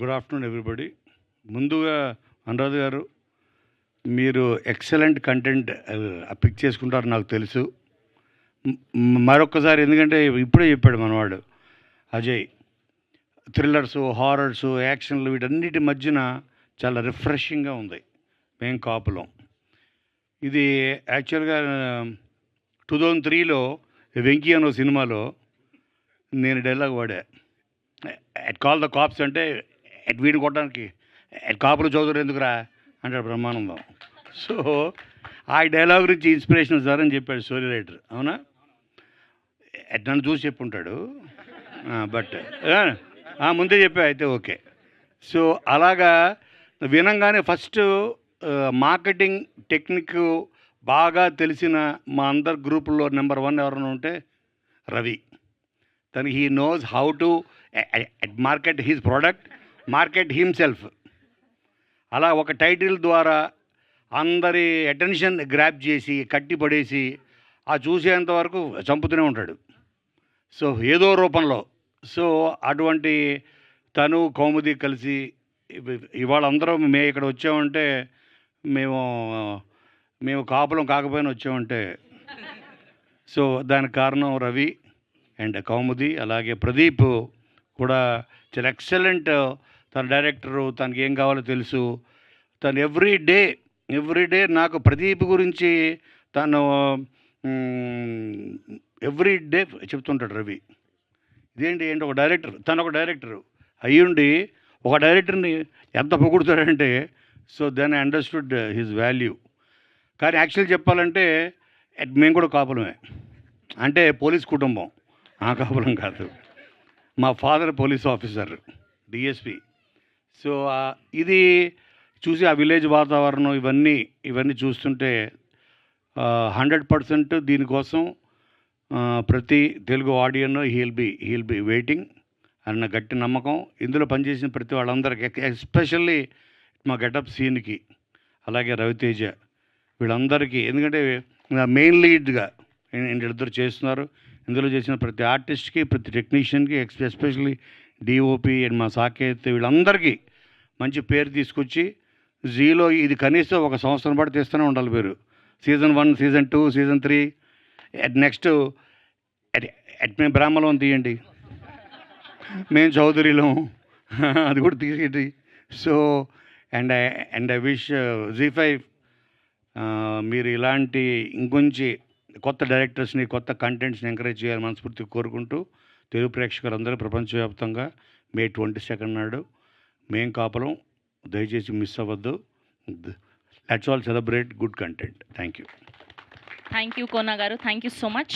Good afternoon everybody. ముందుగా అనురాధ గారు, మీరు ఎక్సలెంట్ కంటెంట్ పిక్ చేసుకుంటారు నాకు తెలుసు. మరొక్కసారి, ఎందుకంటే ఇప్పుడే చెప్పాడు మనవాడు అజయ్, థ్రిల్లర్స్, హారర్స్, యాక్షన్లు వీటన్నిటి మధ్యన చాలా రిఫ్రెషింగ్గా ఉంది మేం కాపులం. ఇది యాక్చువల్గా 2003లో వెంకీ అనే సినిమాలో నేను డైలాగ్ వాడా, ఎట్ కాల్ ద కాప్స్ అంటే ఎట్ వీడిని కొట్టడానికి ఎట్ కాపులు చౌదరి ఎందుకురా అంటాడు బ్రహ్మానందం. సో ఆ డైలాగ్ గురించి ఇన్స్పిరేషన్ సార్ అని చెప్పాడు స్టోరీ రైటర్. అవునా? ఎట్ నన్ను చూసి చెప్పుంటాడు, బట్ ముందే చెప్పా అయితే ఓకే. సో అలాగా వినంగానే ఫస్ట్ మార్కెటింగ్ టెక్నిక్ బాగా తెలిసిన మా అందరి గ్రూపుల్లో నెంబర్ 1 ఎవరైనా ఉంటే రవి. తను he knows how to market his product, market himself. అలా ఒక టైటిల్ ద్వారా అందరి అటెన్షన్ గ్రాప్ చేసి కట్టి పడేసి ఆ చూసేంత వరకు చంపుతూనే ఉంటాడు. సో ఏదో రూపంలో. సో అటువంటి తను కౌముది కలిసి ఇవాళ అందరం మేము ఇక్కడ వచ్చామంటే మేము కాపులం కాకపోయినా వచ్చామంటే సో దానికి కారణం రవి అండ్ కౌముది. అలాగే ప్రదీప్ కూడా చాలా ఎక్సలెంట్. తన డైరెక్టరు, తనకి ఏం కావాలో తెలుసు. తను ఎవ్రీ డే నాకు ప్రదీప్ గురించి తను ఎవ్రీ డే చెప్తుంటాడు రవి. ఇదేంటి ఒక డైరెక్టర్, తను ఒక డైరెక్టరు అయ్యుండి ఒక డైరెక్టర్ని ఎంత పొగుడుతాడంటే, so then I understood his value. కానీ యాక్చువల్ చెప్పాలంటే మేము కూడా కాపులమే, అంటే పోలీస్ కుటుంబం. ఆ కాపులం కాదు, మా father police officer, DSP. So ఇది చూసి ఆ విలేజ్ వాతావరణం ఇవన్నీ చూస్తుంటే 100% దీనికోసం ప్రతి తెలుగు ఆడియన్ హీల్ బి వెయిటింగ్ అన్న గట్టి నమ్మకం. ఇందులో పనిచేసిన ప్రతి వాళ్ళందరికీ, ఎస్పెషల్లీ మా గెటప్ సీన్కి, అలాగే రవితేజ, వీళ్ళందరికీ. ఎందుకంటే మెయిన్ లీడ్గా వీళ్ళిద్దరు చేస్తున్నారు. ఇందులో చేసిన ప్రతి ఆర్టిస్ట్కి, ప్రతి టెక్నీషియన్కి, ఎస్పెషల్లీ డిఓపి అండ్ మా సాకేత్, వీళ్ళందరికీ మంచి పేరు తీసుకొచ్చి జీలో ఇది కనీసం 1 సంవత్సరం పాటు తీస్తూనే ఉండాలి పేరు. సీజన్ 1, సీజన్ 2, సీజన్ 3, నెక్స్ట్ మేము బ్రాహ్మణం తీయండి, మేము చౌదరిలం అది కూడా తీసేయండి. సో అండ్ ఐ విష్ జీ5 మీరు ఇలాంటి ఇంకొంచెం కొత్త డైరెక్టర్స్ని, కొత్త కంటెంట్స్ని ఎంకరేజ్ చేయాలని మనస్ఫూర్తిగా కోరుకుంటూ, తెలుగు ప్రేక్షకులందరూ ప్రపంచవ్యాప్తంగా May 22 నాడు మేం కాపులం దయచేసి మిస్ అవ్వద్దు. Let's all celebrate good content. Thank you Kona garu, thank you so much.